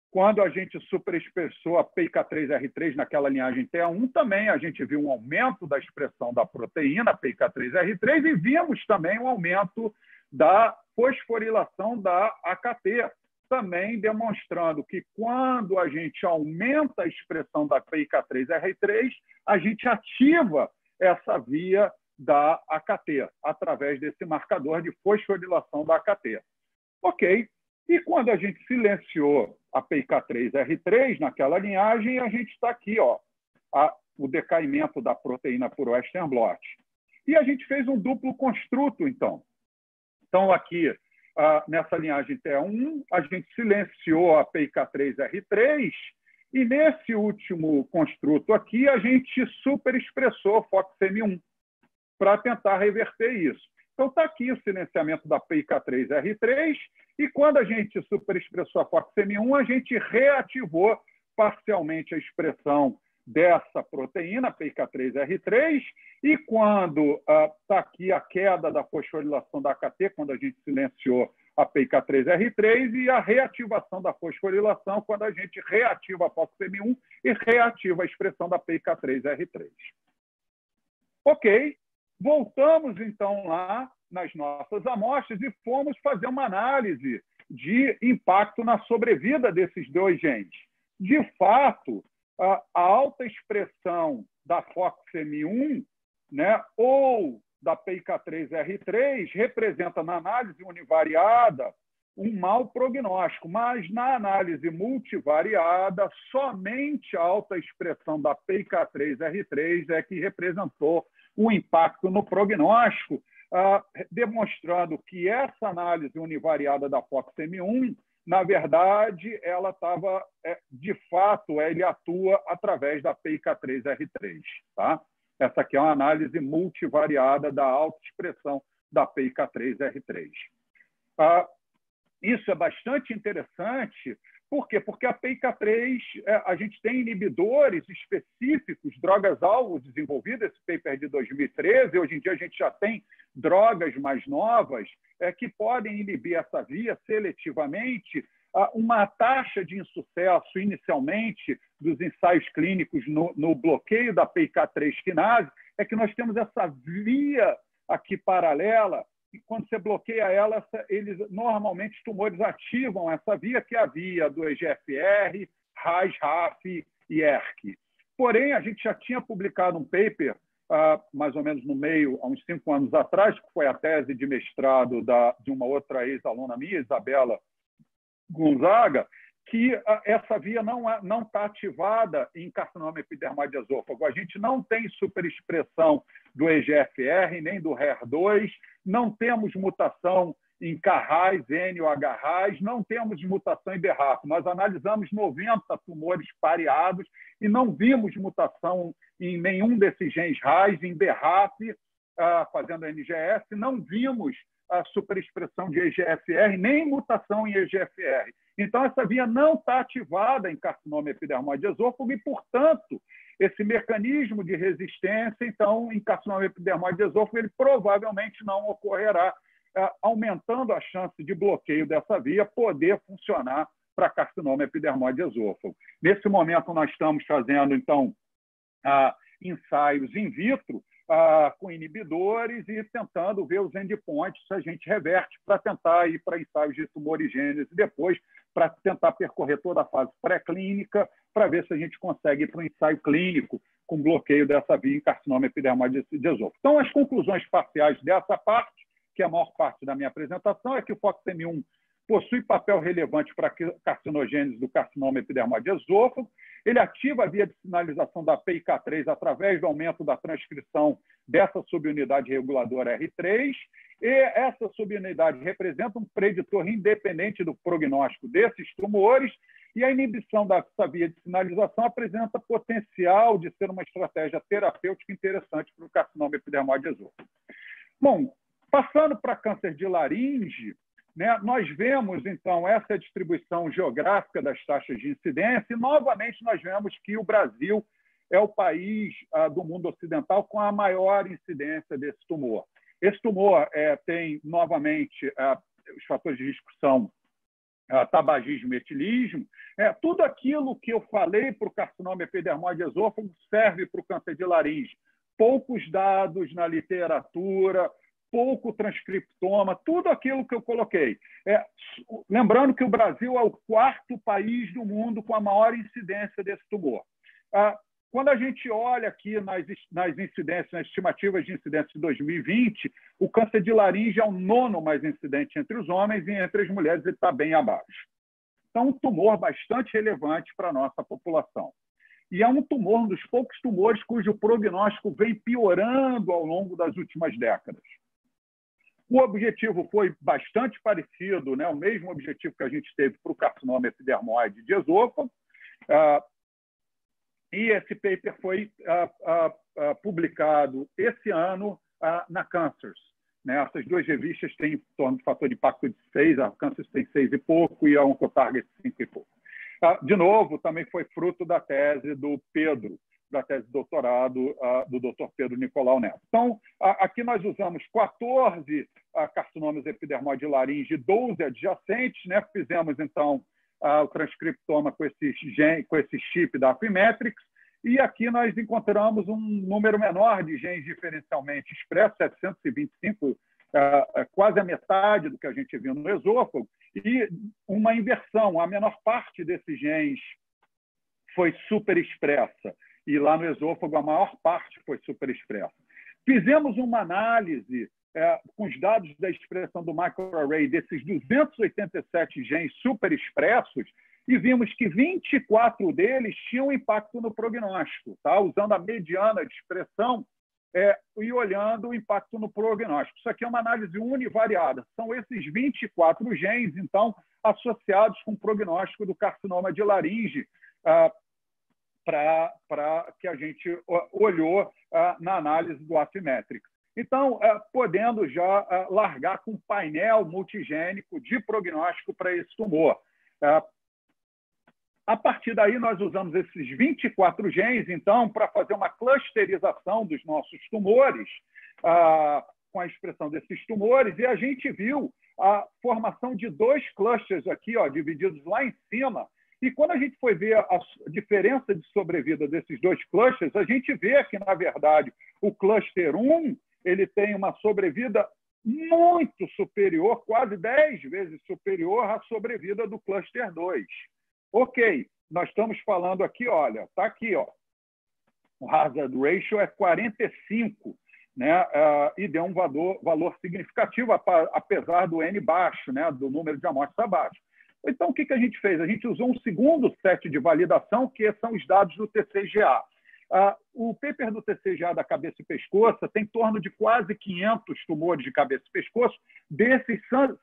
quando a gente superexpressou a PIK3R3 naquela linhagem TE1, também a gente viu um aumento da expressão da proteína PIK3R3 e vimos também um aumento da fosforilação da AKT, também demonstrando que quando a gente aumenta a expressão da PIK3R3, a gente ativa essa via da AKT, através desse marcador de fosforilação da AKT. Ok. E quando a gente silenciou a PIK3R3 naquela linhagem, a gente está aqui, ó, o decaimento da proteína por Western blot. E a gente fez um duplo construto, então. Então, aqui, nessa linhagem TE1, a gente silenciou a PIK3R3 e, nesse último construto aqui, a gente superexpressou FOXM1 para tentar reverter isso. Então, está aqui o silenciamento da PIK3R3 e, quando a gente superexpressou a FOXM1, a gente reativou parcialmente a expressão dessa proteína, PIK3R3, e quando está aqui a queda da fosforilação da AKT, quando a gente silenciou a PIK3R3, e a reativação da fosforilação, quando a gente reativa a FOXM1 e reativa a expressão da PIK3R3. Ok, voltamos então lá nas nossas amostras e fomos fazer uma análise de impacto na sobrevida desses 2 genes. De fato, a alta expressão da FOXM1, né, ou da PIK3R3 representa, na análise univariada, um mau prognóstico, mas na análise multivariada, somente a alta expressão da PIK3R3 é que representou um impacto no prognóstico, demonstrando que essa análise univariada da FOXM1, na verdade, ela estava, de fato, ele atua através da PIK3R3. Tá? Essa aqui é uma análise multivariada da alta expressão da PIK3R3. Isso é bastante interessante. Por quê? Porque a PIK3, a gente tem inibidores específicos, drogas-alvo desenvolvidas, esse paper de 2013, hoje em dia a gente já tem drogas mais novas que podem inibir essa via seletivamente. Uma taxa de insucesso, inicialmente, dos ensaios clínicos no bloqueio da PIK3 quinase é que nós temos essa via aqui paralela, e quando você bloqueia ela, normalmente os tumores ativam essa via, que é a via do EGFR, RAS, RAF e ERK. Porém, a gente já tinha publicado um paper, mais ou menos no meio, há uns 5 anos atrás, que foi a tese de mestrado de uma outra ex-aluna minha, Isabela Gonzaga, que essa via não está ativada em carcinoma epidermoide de esôfago. A gente não tem superexpressão do EGFR, nem do HER2, não temos mutação em KRAS, NOH-RAS, não temos mutação em BRAF. Nós analisamos 90 tumores pareados e não vimos mutação em nenhum desses genes RAS, em BRAF, fazendo NGS, não vimos a superexpressão de EGFR, nem mutação em EGFR. Então, essa via não está ativada em carcinoma epidermoide de esôfago e, portanto, esse mecanismo de resistência, então, em carcinoma epidermoide de esôfago, ele provavelmente não ocorrerá, aumentando a chance de bloqueio dessa via poder funcionar para carcinoma epidermoide de esôfago. Nesse momento, nós estamos fazendo, então, ensaios in vitro com inibidores e tentando ver os endpoints se a gente reverte para tentar ir para ensaios de tumorigênese e depois para tentar percorrer toda a fase pré-clínica para ver se a gente consegue ir para um ensaio clínico com bloqueio dessa via em carcinoma epidermoide de esôfago. Então, as conclusões parciais dessa parte, que é a maior parte da minha apresentação, é que o FOXM1 possui papel relevante para a carcinogênese do carcinoma epidermoide de esôfago. Ele ativa a via de sinalização da PIK3 através do aumento da transcrição dessa subunidade reguladora R3, e essa subunidade representa um preditor independente do prognóstico desses tumores, e a inibição dessa via de sinalização apresenta potencial de ser uma estratégia terapêutica interessante para o carcinoma epidermoide de esôfago. Bom, passando para câncer de laringe, né, nós vemos, então, essa distribuição geográfica das taxas de incidência e, novamente, nós vemos que o Brasil é o país do mundo ocidental com a maior incidência desse tumor. Esse tumor tem, novamente, os fatores de risco são tabagismo e etilismo. Tudo aquilo que eu falei para o carcinoma epidermoide de esôfago serve para o câncer de laringe. Poucos dados na literatura, pouco transcriptoma, tudo aquilo que eu coloquei. Lembrando que o Brasil é o 4º país do mundo com a maior incidência desse tumor. Quando a gente olha aqui nas incidências, nas estimativas de incidência de 2020, o câncer de laringe é o 9º mais incidente entre os homens e entre as mulheres ele está bem abaixo. Então, um tumor bastante relevante para a nossa população. E é um tumor, um dos poucos tumores cujo prognóstico vem piorando ao longo das últimas décadas. O objetivo foi bastante parecido, né? O mesmo objetivo que a gente teve para o carcinoma epidermoide de esôfago. E esse paper foi publicado esse ano na Cancers. Né? Essas 2 revistas têm em torno de fator de impacto de 6, a Cancers tem 6 e pouco e a Oncotarget 5 e pouco. De novo, também foi fruto da tese do Pedro, da tese de doutorado do Dr. Pedro Nicolau Neto. Então, aqui nós usamos 14 carcinomas epidermoide de laringe, 12 adjacentes, né? Fizemos, então, o transcriptoma com esse chip da Affymetrix E aqui nós encontramos um número menor de genes diferencialmente expressos, 725, quase a metade do que a gente viu no esôfago, e uma inversão. A menor parte desses genes foi superexpressa, e lá no esôfago a maior parte foi superexpressa. Fizemos uma análise com os dados da expressão do microarray desses 287 genes superexpressos e vimos que 24 deles tinham impacto no prognóstico, tá? Usando a mediana de expressão e olhando o impacto no prognóstico. Isso aqui é uma análise univariada. São esses 24 genes, então, associados com o prognóstico do carcinoma de laringe, que a gente olhou na análise do Affymetrix. Então, podendo já largar com um painel multigênico de prognóstico para esse tumor. A partir daí, nós usamos esses 24 genes, então, para fazer uma clusterização dos nossos tumores, com a expressão desses tumores, e a gente viu a formação de 2 clusters aqui, divididos lá em cima. E quando a gente foi ver a diferença de sobrevida desses 2 clusters, a gente vê que, na verdade, o cluster 1 ele tem uma sobrevida muito superior, quase 10 vezes superior à sobrevida do cluster 2. Ok, nós estamos falando aqui, olha, está aqui, o hazard ratio é 45, né? E deu um valor significativo, apesar do N baixo, né? Do número de amostras baixo. Então, o que a gente fez? A gente usou um segundo set de validação, que são os dados do TCGA. O paper do TCGA da cabeça e pescoço tem em torno de quase 500 tumores de cabeça e pescoço, desses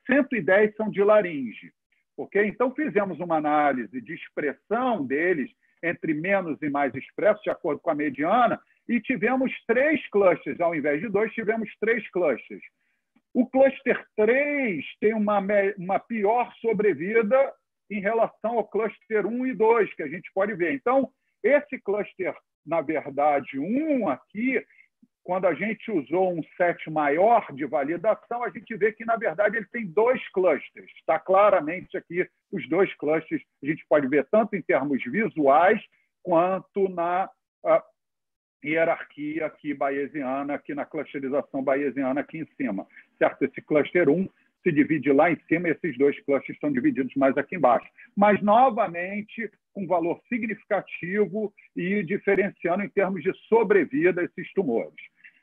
110 são de laringe. Okay? Então, fizemos uma análise de expressão deles entre menos e mais expressos, de acordo com a mediana, e tivemos 3 clusters, ao invés de 2, tivemos 3 clusters. O cluster 3 tem uma pior sobrevida em relação ao cluster 1 e 2, que a gente pode ver. Então, esse cluster, na verdade, 1 aqui, quando a gente usou um set maior de validação, a gente vê que, na verdade, ele tem 2 clusters. Está claramente aqui os 2 clusters. A gente pode ver tanto em termos visuais quanto na hierarquia aqui bayesiana, aqui na clusterização bayesiana aqui em cima. Certo? Esse cluster 1 se divide lá em cima e esses 2 clusters estão divididos mais aqui embaixo. Mas, novamente, com valor significativo e diferenciando em termos de sobrevida esses tumores.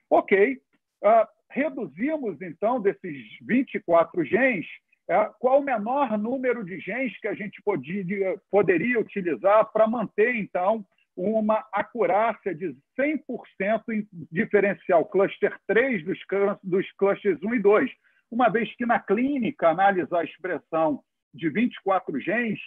Ok, reduzimos, então, desses 24 genes, qual o menor número de genes que a gente poderia utilizar para manter, então, uma acurácia de 100% em diferencial cluster 3 dos clusters 1 e 2, uma vez que, na clínica, analisar a expressão de 24 genes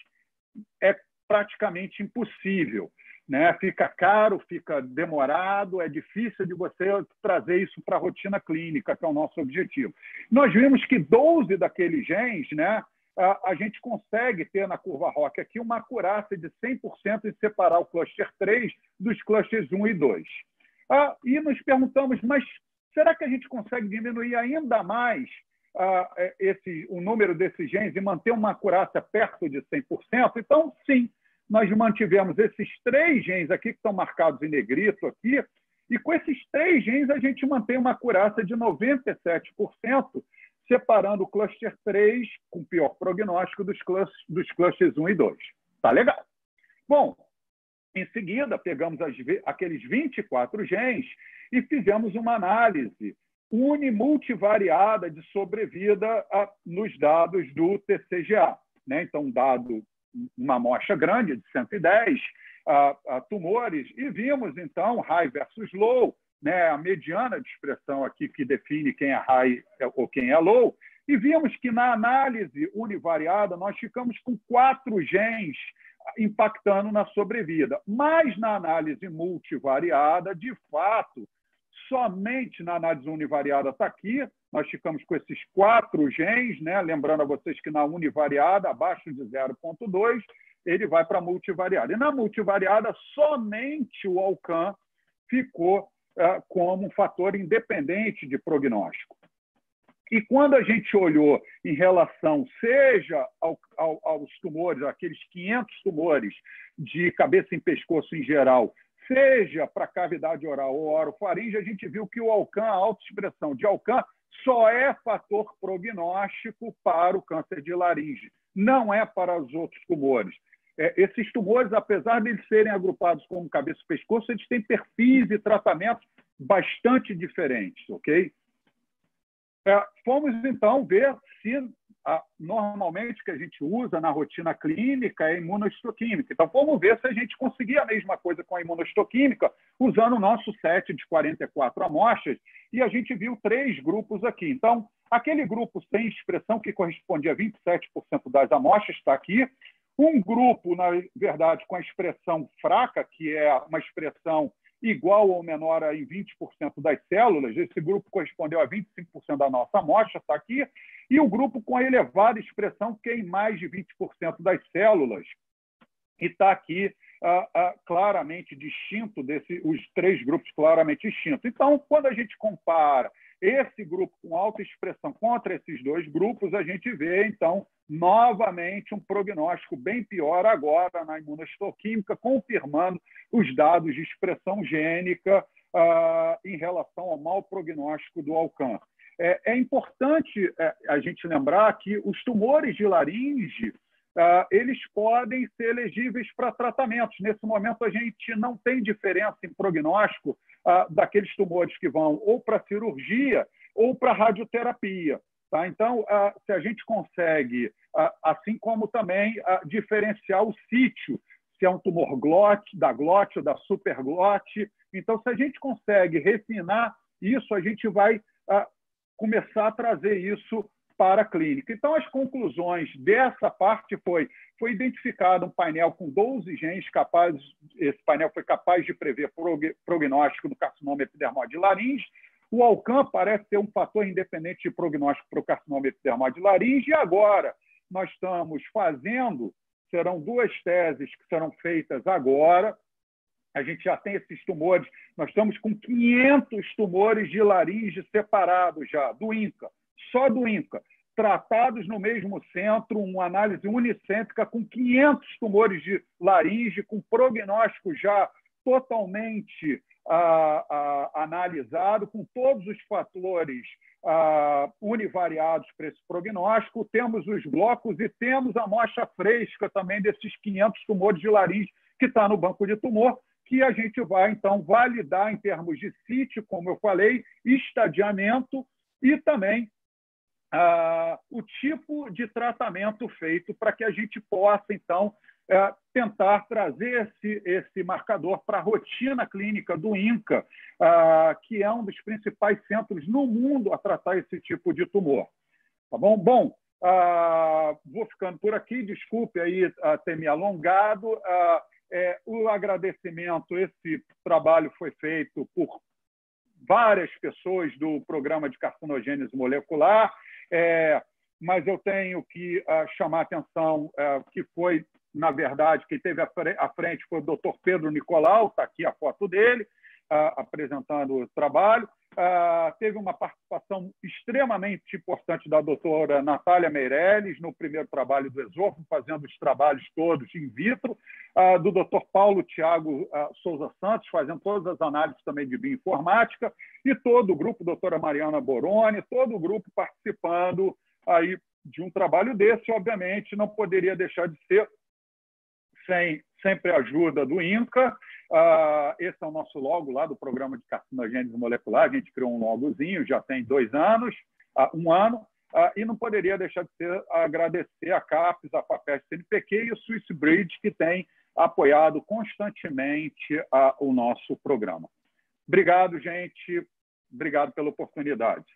é praticamente impossível. Né? Fica caro, fica demorado, é difícil de você trazer isso para a rotina clínica, que é o nosso objetivo. Nós vimos que 12 daqueles genes, né, a gente consegue ter na curva ROC aqui uma acurácia de 100% em separar o cluster 3 dos clusters 1 e 2. E nos perguntamos, mas será que a gente consegue diminuir ainda mais o número desses genes e manter uma acurácia perto de 100%? Então, sim. Nós mantivemos esses 3 genes aqui, que estão marcados em negrito aqui, e com esses 3 genes a gente mantém uma acurácia de 97%, separando o cluster 3, com pior prognóstico, dos clusters 1 e 2. Tá legal? Bom, em seguida, pegamos aqueles 24 genes e fizemos uma análise unimultivariada de sobrevida nos dados do TCGA. Né? Então, uma amostra grande, de 110 tumores, e vimos, então, high versus low, né, a mediana de expressão aqui que define quem é high ou quem é low, e vimos que, na análise univariada, nós ficamos com 4 genes impactando na sobrevida. Mas, na análise multivariada, de fato, somente na análise univariada está aqui, nós ficamos com esses 4 genes, né? Lembrando a vocês que na univariada, abaixo de 0,2, ele vai para a multivariada. E na multivariada, somente o Alcan ficou como um fator independente de prognóstico. E quando a gente olhou em relação, seja aos tumores, aqueles 500 tumores de cabeça em pescoço em geral, seja para cavidade oral ou orofaringe, a gente viu que o Alcan, a autoexpressão de Alcan, só é fator prognóstico para o câncer de laringe, não é para os outros tumores. Esses tumores, apesar de eles serem agrupados como cabeça e pescoço, eles têm perfis e tratamentos bastante diferentes, ok? Fomos, então, ver se normalmente o que a gente usa na rotina clínica é imunohistoquímica. Então, vamos ver se a gente conseguia a mesma coisa com a imunohistoquímica usando o nosso set de 44 amostras, e a gente viu 3 grupos aqui. Então, aquele grupo sem expressão, que correspondia a 27% das amostras, está aqui. Um grupo, na verdade, com a expressão fraca, que é uma expressão igual ou menor a 20% das células. Esse grupo correspondeu a 25% da nossa amostra, está aqui. E o grupo com a elevada expressão, que é em mais de 20% das células, e está aqui claramente distinto, os 3 grupos claramente distintos. Então, quando a gente compara esse grupo com alta expressão contra esses 2 grupos, a gente vê, então, novamente um prognóstico bem pior agora na imunohistoquímica, confirmando os dados de expressão gênica em relação ao mau prognóstico do Alcan. É importante a gente lembrar que os tumores de laringe eles podem ser elegíveis para tratamentos. Nesse momento, a gente não tem diferença em prognóstico daqueles tumores que vão ou para cirurgia ou para radioterapia. Tá? Então, se a gente consegue, assim como também diferenciar o sítio, se é um tumor da glote ou da superglote. Então, se a gente consegue refinar isso, a gente vai começar a trazer isso para a clínica. Então, as conclusões dessa parte foi identificado um painel com 12 genes capazes, esse painel foi capaz de prever prognóstico do carcinoma epidermoide de laringe. O Alcan parece ser um fator independente de prognóstico para o carcinoma epidermoide de laringe, e agora nós estamos serão 2 teses que serão feitas agora. A gente já tem esses tumores, nós estamos com 500 tumores de laringe separados já, do INCA, só do INCA, tratados no mesmo centro, uma análise unicêntrica com 500 tumores de laringe, com prognóstico já totalmente analisado, com todos os fatores univariados para esse prognóstico. Temos os blocos e temos a amostra fresca também desses 500 tumores de laringe que está no banco de tumor, que a gente vai, então, validar em termos de sítio, como eu falei, estadiamento e também o tipo de tratamento feito para que a gente possa, então, tentar trazer esse marcador para a rotina clínica do INCA, que é um dos principais centros no mundo a tratar esse tipo de tumor. Tá bom? Bom, vou ficando por aqui, desculpe aí ter me alongado. O agradecimento, esse trabalho foi feito por várias pessoas do programa de carcinogênese molecular, mas eu tenho que chamar a atenção que foi, na verdade, quem teve à frente foi o Dr. Pedro Nicolau, está aqui a foto dele, apresentando o trabalho. Teve uma participação extremamente importante da doutora Natália Meirelles no primeiro trabalho do Esofo, fazendo os trabalhos todos in vitro, do Dr. Paulo Tiago Souza Santos, fazendo todas as análises também de bioinformática, e todo o grupo, doutora Mariana Boroni, todo o grupo participando aí de um trabalho desse. Obviamente, não poderia deixar de ser sem sempre a ajuda do INCA. Esse é o nosso logo lá do programa de carcinogênese molecular. A gente criou um logozinho, já tem 2 anos, 1 ano, e não poderia deixar de ser agradecer a CAPES, a FAPESP CNPq e o Swiss Bridge, que tem apoiado constantemente o nosso programa. Obrigado, gente. Obrigado pela oportunidade.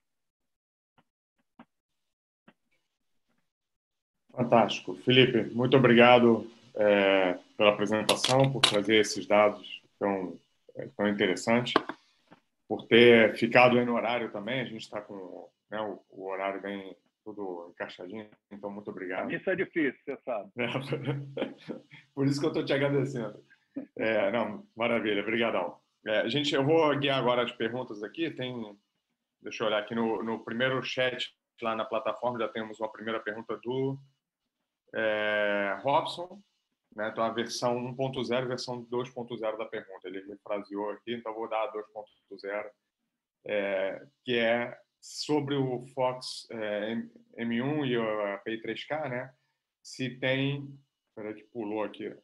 Fantástico. Felipe, muito obrigado pela apresentação, por trazer esses dados tão interessantes, por ter ficado aí no horário também. A gente está com o horário bem tudo encaixadinho, então muito obrigado. Isso é difícil, você sabe. Por isso que eu estou te agradecendo. Não, maravilha, obrigadão. Eu vou guiar agora as perguntas aqui. Deixa eu olhar aqui no primeiro chat lá na plataforma, já temos uma primeira pergunta do Robson. né? Então, a versão 1.0 e a versão 2.0 da pergunta. Ele refraseou aqui, então vou dar a 2.0, que é sobre o Fox M1 e a API 3K, né? Se tem... Espera que pulou aqui.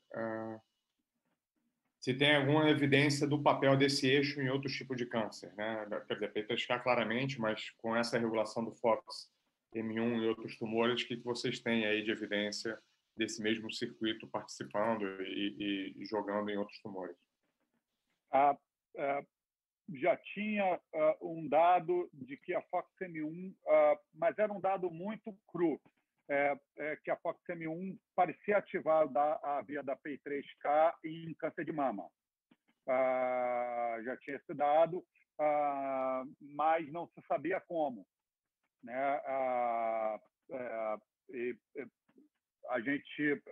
Se tem alguma evidência do papel desse eixo em outros tipos de câncer, né? Quer dizer, API 3K claramente, mas com essa regulação do Fox M1 e outros tumores, o que vocês têm aí de evidência desse mesmo circuito participando e jogando em outros tumores? Já tinha um dado de que a FOXM1, mas era um dado muito cru, que a FOXM1 parecia ativar a via da PI3K em câncer de mama. Já tinha esse dado, mas não se sabia como, né? A gente,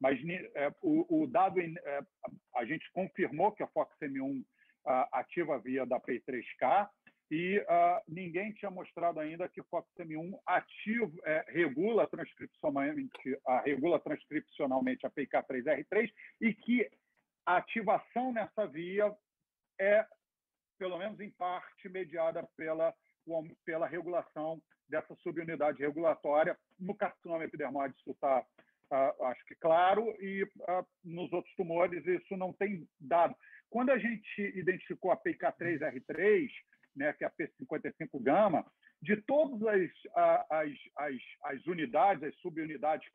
mas o dado, a gente confirmou que a FOXM1 ativa a via da PI3K e ninguém tinha mostrado ainda que o FOXM1 regula transcripcionalmente a PIK3R3 e que a ativação nessa via é, pelo menos em parte, mediada pela regulação dessa subunidade regulatória. No carcinoma epidermoide isso está, acho que claro, e nos outros tumores isso não tem dado. Quando a gente identificou a PIK3R3, né, que é a P55-gama, de todas as unidades, as subunidades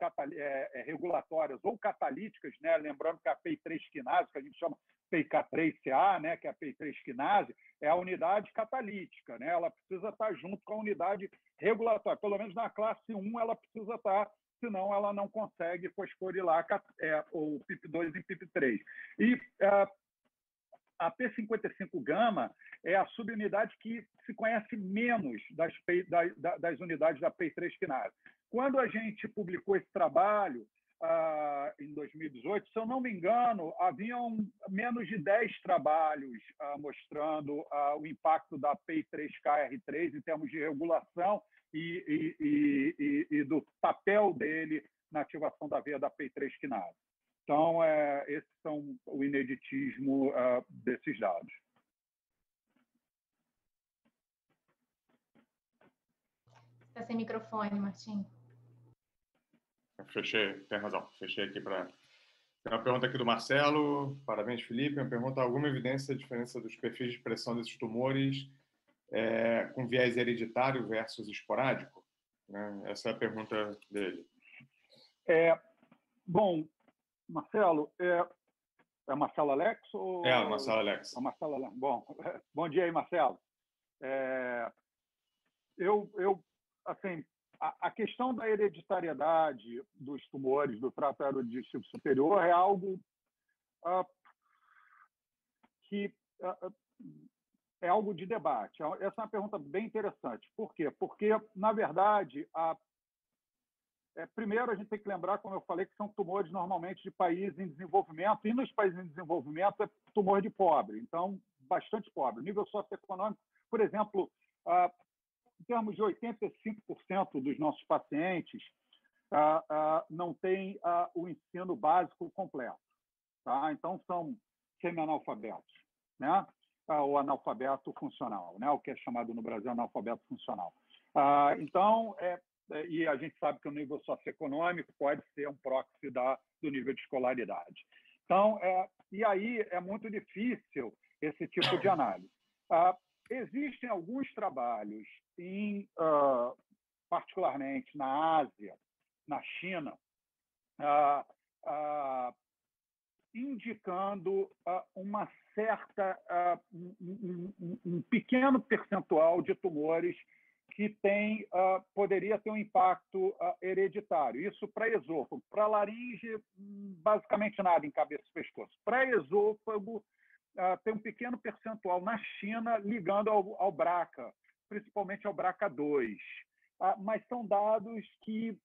regulatórias ou catalíticas, né, lembrando que a PI3-quinase, que a gente chama PIK3CA, né, que é a PI3-quinase, é a unidade catalítica, né? Ela precisa estar junto com a unidade regulatória. Pelo menos na classe 1 ela precisa estar, senão ela não consegue fosforilar o PIP2 e PIP3. E a P55-gama é a subunidade que se conhece menos das unidades da PI3-quinase. Quando a gente publicou esse trabalho, em 2018, se eu não me engano, haviam menos de 10 trabalhos mostrando o impacto da PI3K-R3 em termos de regulação e do papel dele na ativação da veia da PI3-quinase. Então, esses são o ineditismo desses dados. Está sem microfone, Martim. Fechei, tem razão. Fechei aqui para... Tem uma pergunta aqui do Marcelo. Parabéns, Felipe. Uma pergunta: alguma evidência da diferença dos perfis de expressão desses tumores com viés hereditário versus esporádico? Né? Essa é a pergunta dele. Bom, Marcelo, é Marcelo Alex? Ou... Marcelo Alex. Marcelo Alex. Bom dia aí, Marcelo. Assim, a questão da hereditariedade dos tumores do trato aerodigestivo superior é algo que é algo de debate. Essa é uma pergunta bem interessante. Por quê? Porque, na verdade, primeiro a gente tem que lembrar, como eu falei, que são tumores normalmente de países em desenvolvimento, e nos países em desenvolvimento é tumor de pobre, então bastante pobre. O nível socioeconômico, por exemplo, em termos de 85% dos nossos pacientes não têm o ensino básico completo. Tá? Então, são semi-analfabetos, né? Ou analfabeto funcional, né? O que é chamado no Brasil analfabeto funcional. Então, e a gente sabe que o nível socioeconômico pode ser um proxy do nível de escolaridade. Então, e aí é muito difícil esse tipo de análise. Existem alguns trabalhos, particularmente na Ásia, na China, indicando uma certa, um pequeno percentual de tumores que poderia ter um impacto hereditário. Isso para esôfago. Para laringe, basicamente nada em cabeça e pescoço. Para esôfago, tem um pequeno percentual na China ligando ao BRCA, principalmente ao BRCA2. Mas são dados que,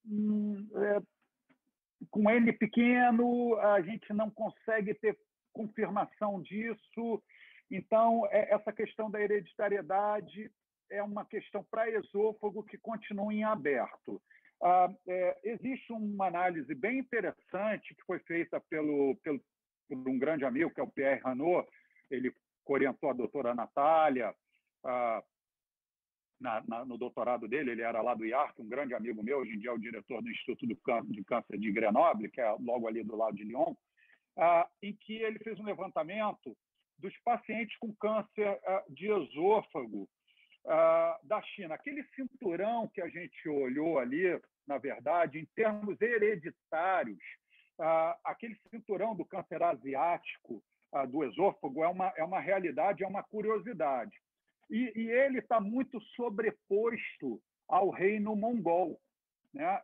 com N pequeno, a gente não consegue ter confirmação disso. Então, essa questão da hereditariedade é uma questão para esôfago que continua em aberto. existe uma análise bem interessante que foi feita por um grande amigo, que é o Pierre Hanot. Ele orientou a doutora Natália no doutorado dele. Ele era lá do IARC, um grande amigo meu, hoje em dia é o diretor do Instituto de Câncer de Grenoble, que é logo ali do lado de Lyon, em que ele fez um levantamento dos pacientes com câncer de esôfago da China. Aquele cinturão que a gente olhou ali, na verdade, em termos hereditários, aquele cinturão do câncer asiático do esôfago é uma realidade, é uma curiosidade. E ele está muito sobreposto ao reino mongol, né?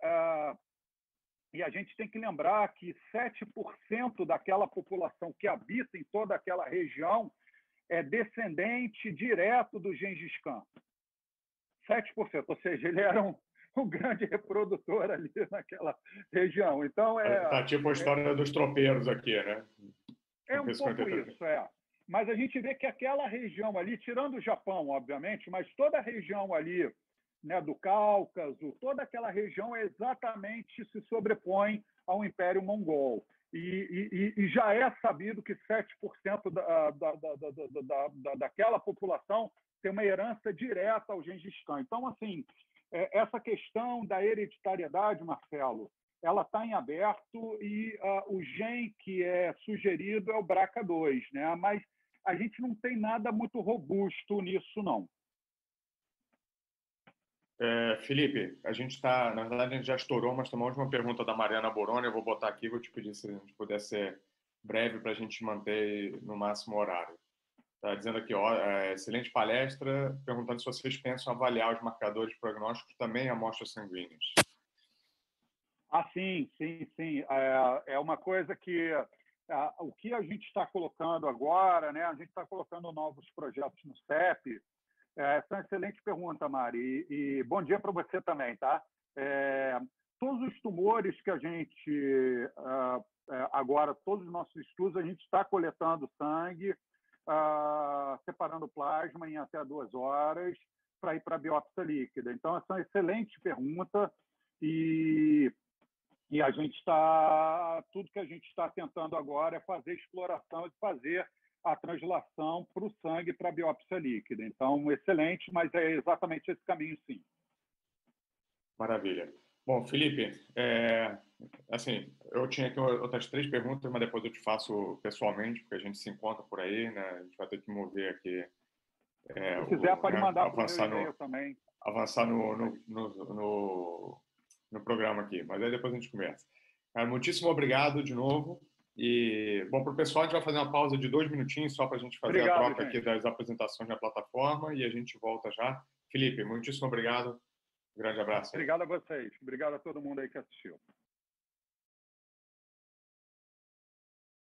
E a gente tem que lembrar que 7% daquela população que habita em toda aquela região é descendente direto do Gengis Khan. 7%, ou seja, ele era um grande reprodutor ali naquela região. Então, tá tipo a história dos tropeiros aqui, né? É um pouco isso, Mas a gente vê que aquela região ali, tirando o Japão, obviamente, mas toda a região ali, né, do Cáucaso, toda aquela região exatamente se sobrepõe ao Império Mongol. E já é sabido que 7% daquela população tem uma herança direta ao Gengis Khan. Então, assim, essa questão da hereditariedade, Marcelo, ela está em aberto e o gene que é sugerido é o BRCA2, né? Mas a gente não tem nada muito robusto nisso, não. Felipe, a gente está, na verdade, a gente já estourou, mas tem uma última pergunta da Mariana Boroni. Eu vou botar aqui, vou te pedir se a gente puder ser breve para a gente manter no máximo horário. Está dizendo aqui, excelente palestra, perguntando se vocês pensam avaliar os marcadores prognósticos também em amostras sanguíneas. Sim. É uma coisa que o que a gente está colocando agora, né? A gente está colocando novos projetos no CEP. Essa é uma excelente pergunta, Mari. E bom dia para você também, tá? Todos os tumores que a gente agora, todos os nossos estudos, a gente está coletando sangue, separando plasma em até 2 horas para ir para a biópsia líquida. Então, essa é uma excelente pergunta e a gente tudo que a gente está tentando agora é fazer exploração e fazer a translação para o sangue para a biópsia líquida. Então, excelente, mas é exatamente esse caminho, sim. Maravilha. Bom, Felipe, assim, eu tinha aqui outras 3 perguntas, mas depois eu te faço pessoalmente, porque a gente se encontra por aí, né? A gente vai ter que mover aqui. Se quiser, pode mandar para o meu e-mail também. Avançar no programa aqui, mas aí depois a gente conversa. Cara, muitíssimo obrigado de novo. E, bom, para o pessoal, a gente vai fazer uma pausa de 2 minutinhos só para a gente fazer a troca aqui das apresentações na plataforma e a gente volta já. Felipe, muitíssimo obrigado. Um grande abraço. Obrigado a vocês. Obrigado a todo mundo aí que assistiu.